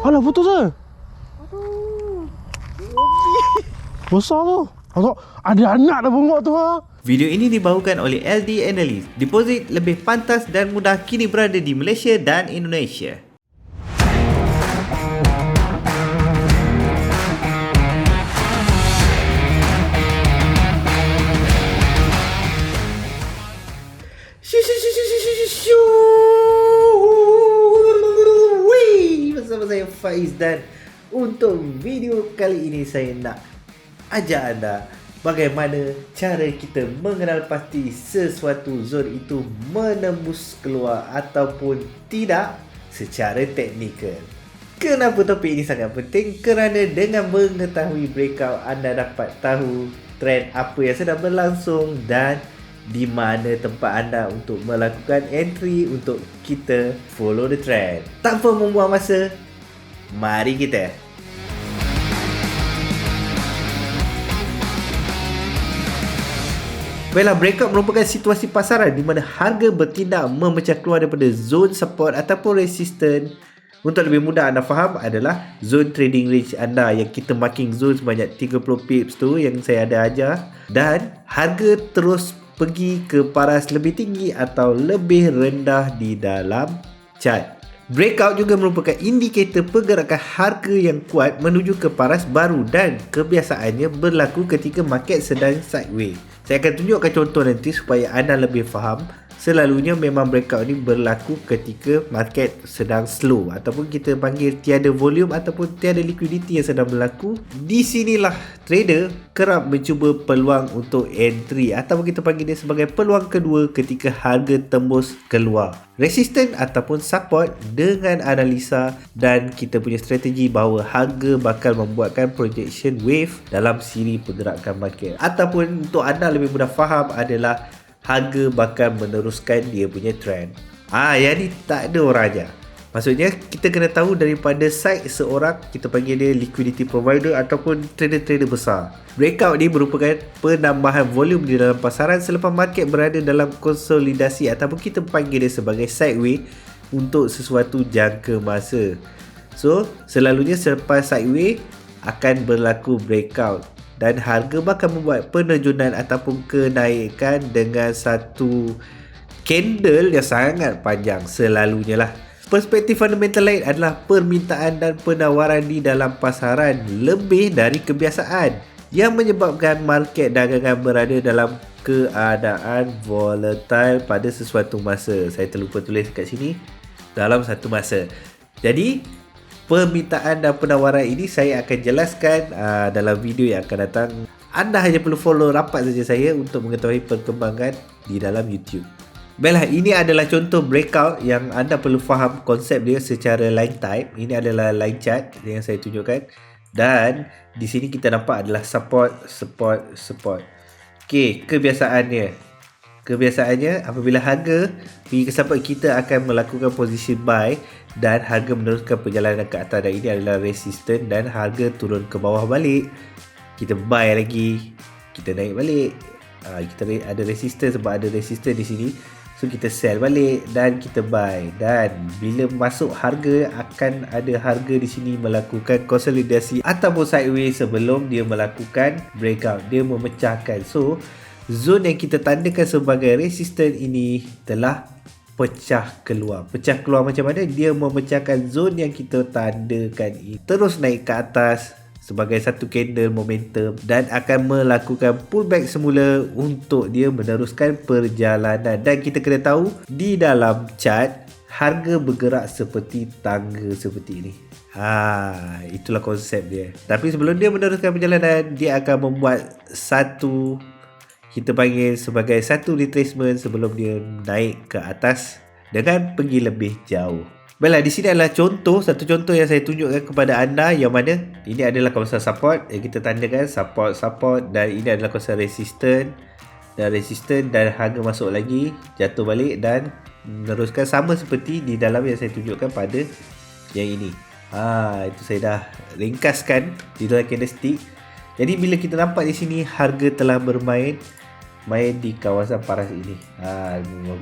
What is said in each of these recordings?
Alah, putus lah. Aduh. Besar tu. Ada anak dah bengok tu ha. Video ini dibawakan oleh LD Analyst. Deposit lebih pantas dan mudah kini berada di Malaysia dan Indonesia. Bersama saya Faiz, dan untuk video kali ini saya nak ajak anda bagaimana cara kita mengenal pasti sesuatu zon itu menembus keluar ataupun tidak secara teknikal. Kenapa topik ini sangat penting? Kerana dengan mengetahui breakout, anda dapat tahu trend apa yang sedang berlangsung dan di mana tempat anda untuk melakukan entry untuk kita follow the trend. Tanpa membuang masa, mari kita. Baiklah, breakout merupakan situasi pasaran di mana harga bertindak memecah keluar daripada zon support ataupun resistance. Untuk lebih mudah anda faham adalah zone trading range anda yang kita marking zone sebanyak 30 pips tu yang saya ada ajar, dan harga terus pergi ke paras lebih tinggi atau lebih rendah di dalam chart. Breakout juga merupakan indikator pergerakan harga yang kuat menuju ke paras baru dan kebiasaannya berlaku ketika market sedang sideways. Saya akan tunjukkan contoh nanti supaya anda lebih faham. Selalunya memang breakout ni berlaku ketika market sedang slow ataupun kita panggil tiada volume ataupun tiada liquidity yang sedang berlaku. Di sinilah trader kerap mencuba peluang untuk entry ataupun kita panggil dia sebagai peluang kedua ketika harga tembus keluar resistance ataupun support dengan analisa dan kita punya strategi bahawa harga bakal membuatkan projection wave dalam siri pergerakan market, ataupun untuk anda lebih mudah faham adalah harga bakal meneruskan dia punya trend. Yang ni tak ada orang ajar. Maksudnya kita kena tahu daripada side seorang, kita panggil dia liquidity provider ataupun trader-trader besar. Breakout ni merupakan penambahan volume di dalam pasaran selepas market berada dalam konsolidasi ataupun kita panggil dia sebagai sideways untuk sesuatu jangka masa. So, selalunya selepas sideways akan berlaku breakout dan harga bakal membuat penerjunan ataupun kenaikan dengan satu candle yang sangat panjang selalunya lah. Perspektif fundamental lain adalah permintaan dan penawaran di dalam pasaran lebih dari kebiasaan yang menyebabkan market dagangan berada dalam keadaan volatile pada sesuatu masa. Saya terlupa tulis kat sini, dalam satu masa. Jadi permintaan dan penawaran ini saya akan jelaskan dalam video yang akan datang. Anda hanya perlu follow rapat saja saya untuk mengetahui perkembangan di dalam YouTube. Baiklah, ini adalah contoh breakout yang anda perlu faham konsep dia secara line type. Ini adalah line chart yang saya tunjukkan. Dan di sini kita nampak adalah support. Okey, kebiasaannya apabila harga pergi ke support, kita akan melakukan position buy dan harga meneruskan perjalanan ke atas, dan ini adalah resistance dan harga turun ke bawah balik. Kita buy lagi, kita naik balik. Kita ada resistance sebab ada resistance di sini. So kita sell balik dan kita buy, dan bila masuk harga akan ada harga di sini melakukan konsolidasi ataupun sideways sebelum dia melakukan breakout. Dia memecahkan. So zone yang kita tandakan sebagai resistance ini telah pecah keluar. Pecah keluar macam mana? Dia memecahkan zone yang kita tandakan ini, terus naik ke atas sebagai satu candle momentum dan akan melakukan pullback semula untuk dia meneruskan perjalanan. Dan kita kena tahu di dalam chart harga bergerak seperti tangga seperti ini. Itulah konsep dia. Tapi sebelum dia meneruskan perjalanan, dia akan membuat satu, kita panggil sebagai satu retracement sebelum dia naik ke atas dengan pergi lebih jauh. Baiklah, di sini adalah satu contoh yang saya tunjukkan kepada anda, yang mana ini adalah kawasan support yang kita tandakan support, dan ini adalah kawasan resistance dan harga masuk lagi, jatuh balik dan meneruskan sama seperti di dalam yang saya tunjukkan pada yang ini. Itu saya dah ringkaskan di dalam candlestick. Jadi bila kita nampak di sini harga telah bermain main di kawasan paras ini.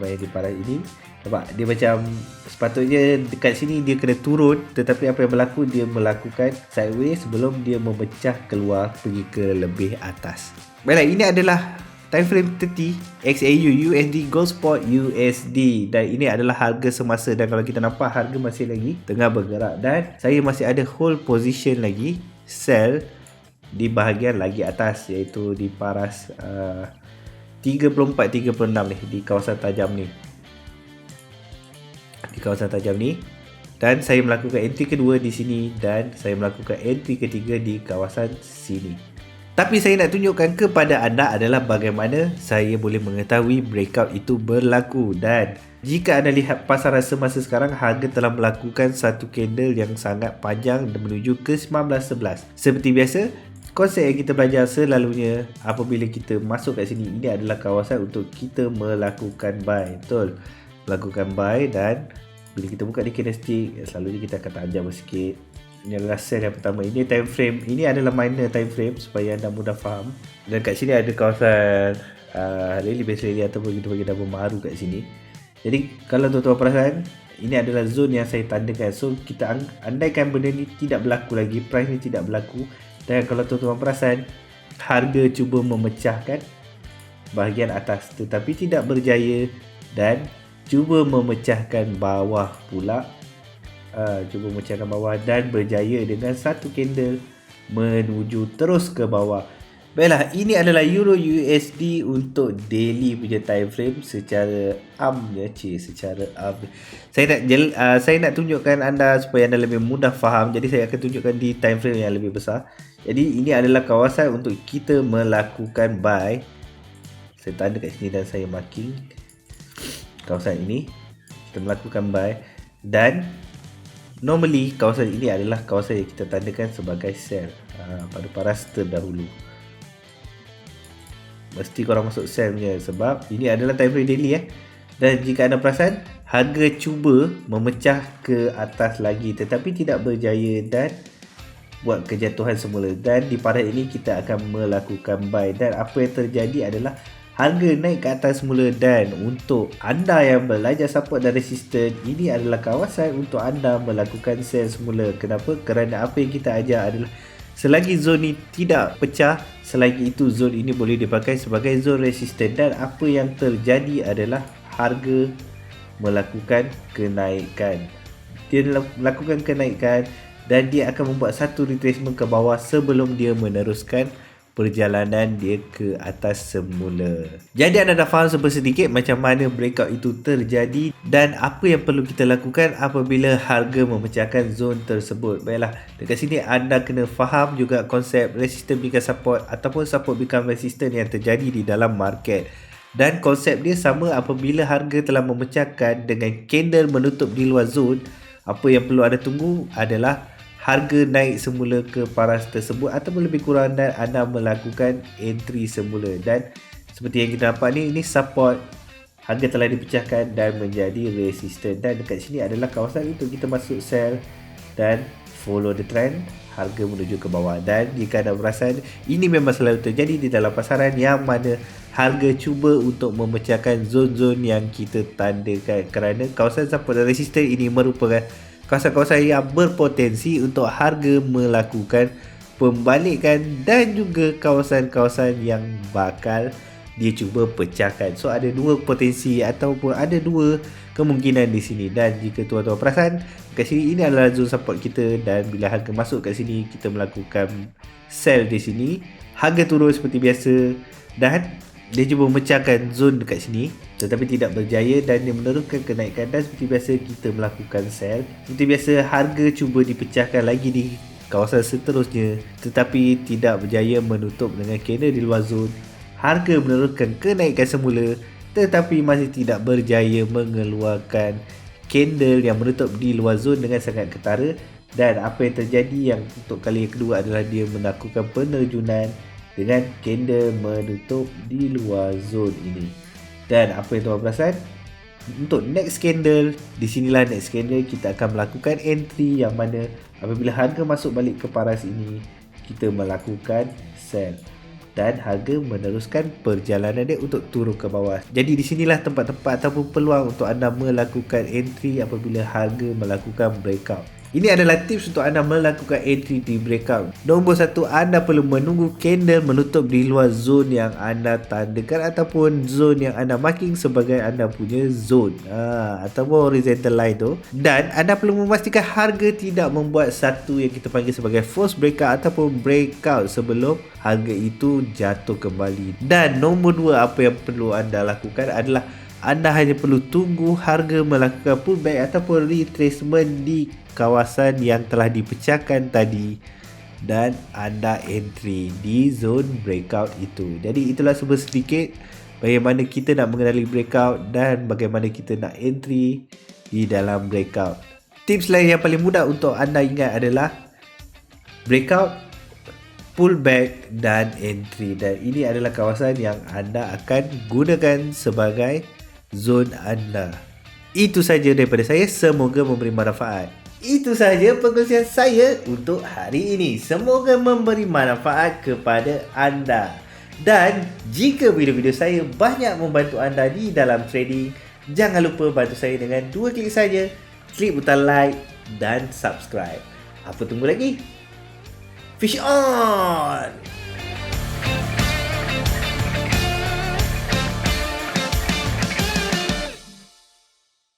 Main di paras ini. Nampak dia macam sepatutnya dekat sini dia kena turun, tetapi apa yang berlaku, dia melakukan sideways sebelum dia memecah keluar pergi ke lebih atas. Baiklah, ini adalah time frame 30 XAU USD Gold Spot USD, dan ini adalah harga semasa, dan kalau kita nampak harga masih lagi tengah bergerak, dan saya masih ada hold position lagi sell di bahagian lagi atas, iaitu di paras 34-36 ni, di kawasan tajam ni. Dan saya melakukan entry kedua di sini, dan saya melakukan entry ketiga di kawasan sini. Tapi saya nak tunjukkan kepada anda adalah bagaimana saya boleh mengetahui breakout itu berlaku. Dan jika anda lihat pasaran semasa sekarang, harga telah melakukan satu candle yang sangat panjang dan menuju ke 19.11. Seperti biasa, konsep yang kita belajar selalunya apabila kita masuk kat sini, ini adalah kawasan untuk kita melakukan buy. Betul, melakukan buy, dan bila kita buka di candlestick, selalunya kita akan tajam sikit. Ini adalah sell yang pertama. Ini time frame, ini adalah minor time frame supaya anda mudah faham. Dan kat sini ada kawasan rally base rally ataupun kita bagi double maru kat sini. Jadi kalau tuan-tuan perasan, ini adalah zone yang saya tandakan. So kita andaikan benda ni tidak berlaku lagi, price ni tidak berlaku, dan kalau tuan-tuan perasan, harga cuba memecahkan bahagian atas tetapi tidak berjaya, dan cuba memecahkan bawah pula, cuba memecahkan bawah dan berjaya dengan satu candle menuju terus ke bawah. Baiklah, ini adalah Euro USD untuk daily punya time frame secara secara saya nak tunjukkan anda supaya anda lebih mudah faham. Jadi saya akan tunjukkan di time frame yang lebih besar. Jadi ini adalah kawasan untuk kita melakukan buy. Saya tanda kat sini dan saya marking kawasan ini, kita melakukan buy, dan normally kawasan ini adalah kawasan yang kita tandakan sebagai sell pada paras terdahulu. Mesti korang masuk sell punya, sebab ini adalah time frame daily Dan jika anda perasan, harga cuba memecah ke atas lagi tetapi tidak berjaya dan buat kejatuhan semula, dan di paras ini kita akan melakukan buy. Dan apa yang terjadi adalah harga naik ke atas semula, dan untuk anda yang belajar support dan resistance, ini adalah kawasan untuk anda melakukan sell semula. Kenapa? Kerana apa yang kita ajar adalah selagi zone ini tidak pecah, selagi itu zone ini boleh dipakai sebagai zone resistance. Dan apa yang terjadi adalah harga melakukan kenaikan. Dia melakukan kenaikan dan dia akan membuat satu retracement ke bawah sebelum dia meneruskan perjalanan dia ke atas semula. Jadi anda dah faham sedikit macam mana breakout itu terjadi dan apa yang perlu kita lakukan apabila harga memecahkan zone tersebut. Baiklah, dekat sini anda kena faham juga konsep resistance become support ataupun support become resistance yang terjadi di dalam market. Dan konsep dia sama apabila harga telah memecahkan dengan candle menutup di luar zone. Apa yang perlu anda tunggu adalah harga naik semula ke paras tersebut ataupun lebih kurang dan anda melakukan entry semula. Dan seperti yang kita nampak ni, ini support, harga telah dipecahkan dan menjadi resistance, dan dekat sini adalah kawasan untuk kita masuk sell dan follow the trend, harga menuju ke bawah. Dan jika anda perasan, ini memang selalu terjadi di dalam pasaran yang mana harga cuba untuk memecahkan zon-zon yang kita tandakan, kerana kawasan support dan resistance ini merupakan kawasan-kawasan yang berpotensi untuk harga melakukan pembalikan dan juga kawasan-kawasan yang bakal dia cuba pecahkan. So ada dua potensi ataupun ada dua kemungkinan di sini. Dan jika tuan-tuan perasan, kat sini ini adalah zone support kita, dan bila harga masuk kat sini kita melakukan sell di sini. Harga turun seperti biasa dan dia cuba memecahkan zone dekat sini tetapi tidak berjaya dan dia meneruskan kenaikan, dan seperti biasa kita melakukan sell. Seperti biasa harga cuba dipecahkan lagi di kawasan seterusnya tetapi tidak berjaya menutup dengan candle di luar zone. Harga meneruskan kenaikan semula tetapi masih tidak berjaya mengeluarkan candle yang menutup di luar zone dengan sangat ketara. Dan apa yang terjadi yang untuk kali yang kedua adalah dia melakukan penerjunan dengan candle menutup di luar zone ini. Dan apa yang tuan perasan, untuk next candle, di sinilah next candle kita akan melakukan entry, yang mana apabila harga masuk balik ke paras ini kita melakukan sell. dan harga meneruskan perjalanan dia untuk turun ke bawah. Jadi di sinilah tempat-tempat ataupun peluang untuk anda melakukan entry apabila harga melakukan breakout. Ini adalah tips untuk anda melakukan entry di breakout. Nombor 1, anda perlu menunggu candle menutup di luar zone yang anda tandakan ataupun zone yang anda marking sebagai anda punya zone ataupun horizontal line tu. Dan anda perlu memastikan harga tidak membuat satu yang kita panggil sebagai false breakout ataupun breakout sebelum harga itu jatuh kembali. Dan nombor 2, apa yang perlu anda lakukan adalah anda hanya perlu tunggu harga melakukan pullback ataupun retracement di kawasan yang telah dipecahkan tadi dan anda entry di zone breakout itu. Jadi itulah semua sedikit bagaimana kita nak mengenali breakout dan bagaimana kita nak entry di dalam breakout. Tips lain yang paling mudah untuk anda ingat adalah breakout, pullback dan entry, dan ini adalah kawasan yang anda akan gunakan sebagai zone anda. Itu saja daripada saya, semoga memberi manfaat. Itu sahaja perkongsian saya untuk hari ini. Semoga memberi manfaat kepada anda. Dan jika video-video saya banyak membantu anda di dalam trading, jangan lupa bantu saya dengan 2 klik saja. Klik butang like dan subscribe. Apa tunggu lagi? Fish on!